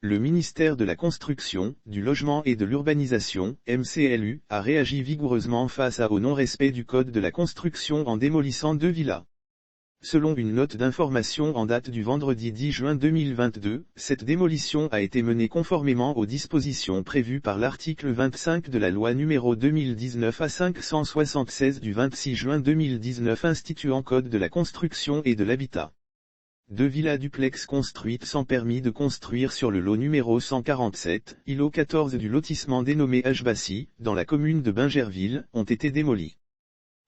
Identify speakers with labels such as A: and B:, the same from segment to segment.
A: Le ministère de la Construction, du Logement et de l'Urbanisation, MCLU, a réagi vigoureusement face au non-respect du Code de la construction en démolissant 2 villas. Selon une note d'information en date du vendredi 10 juin 2022, cette démolition a été menée conformément aux dispositions prévues par l'article 25 de la loi numéro 2019-576 du 26 juin 2019 instituant Code de la construction et de l'habitat. 2 villas duplex construites sans permis de construire sur le lot numéro 147, îlot 14 du lotissement dénommé Hbassi, dans la commune de Bingerville, ont été démolies.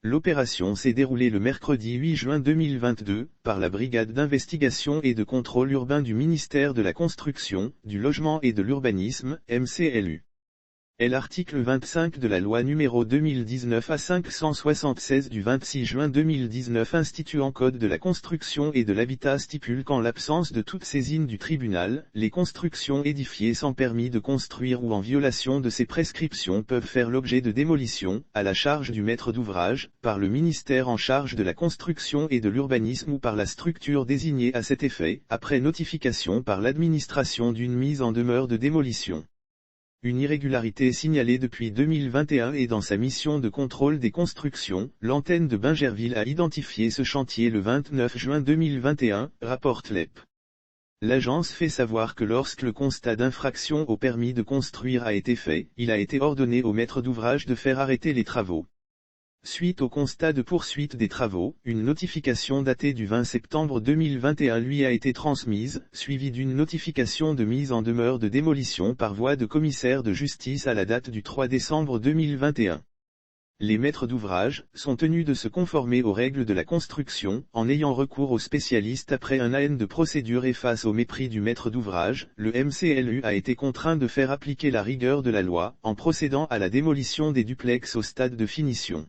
A: L'opération s'est déroulée le mercredi 8 juin 2022, par la brigade d'investigation et de contrôle urbain du ministère de la Construction, du Logement et de l'Urbanisme, MCLU. L'article 25 de la loi numéro 2019-576 du 26 juin 2019 instituant Code de la construction et de l'habitat stipule qu'en l'absence de toute saisine du tribunal, les constructions édifiées sans permis de construire ou en violation de ces prescriptions peuvent faire l'objet de démolition, à la charge du maître d'ouvrage, par le ministère en charge de la construction et de l'urbanisme ou par la structure désignée à cet effet, après notification par l'administration d'une mise en demeure de démolition. Une irrégularité signalée depuis 2021 et dans sa mission de contrôle des constructions, l'antenne de Bingerville a identifié ce chantier le 29 juin 2021, rapporte l'EP. L'agence fait savoir que lorsque le constat d'infraction au permis de construire a été fait, il a été ordonné au maître d'ouvrage de faire arrêter les travaux. Suite au constat de poursuite des travaux, une notification datée du 20 septembre 2021 lui a été transmise, suivie d'une notification de mise en demeure de démolition par voie de commissaire de justice à la date du 3 décembre 2021. Les maîtres d'ouvrage sont tenus de se conformer aux règles de la construction, en ayant recours aux spécialistes après un an de procédure et face au mépris du maître d'ouvrage, le MCLU a été contraint de faire appliquer la rigueur de la loi, en procédant à la démolition des duplex au stade de finition.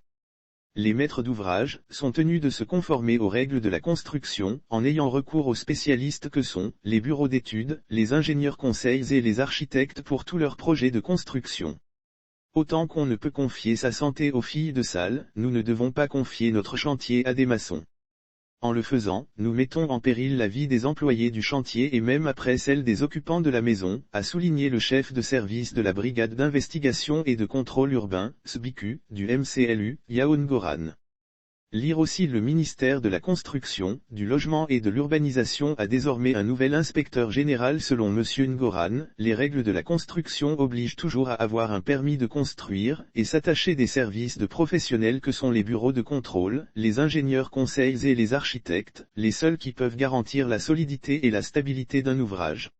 A: Les maîtres d'ouvrage sont tenus de se conformer aux règles de la construction, en ayant recours aux spécialistes que sont les bureaux d'études, les ingénieurs conseils et les architectes pour tous leurs projets de construction. Autant qu'on ne peut confier sa santé aux filles de salle, nous ne devons pas confier notre chantier à des maçons. En le faisant, nous mettons en péril la vie des employés du chantier et même après celle des occupants de la maison, a souligné le chef de service de la brigade d'investigation et de contrôle urbain, SBICU, du MCLU, Yaoun Goran. Lire aussi le ministère de la Construction, du Logement et de l'Urbanisation a désormais un nouvel inspecteur général selon M. Ngoran, les règles de la construction obligent toujours à avoir un permis de construire, et s'attacher des services de professionnels que sont les bureaux de contrôle, les ingénieurs conseils et les architectes, les seuls qui peuvent garantir la solidité et la stabilité d'un ouvrage.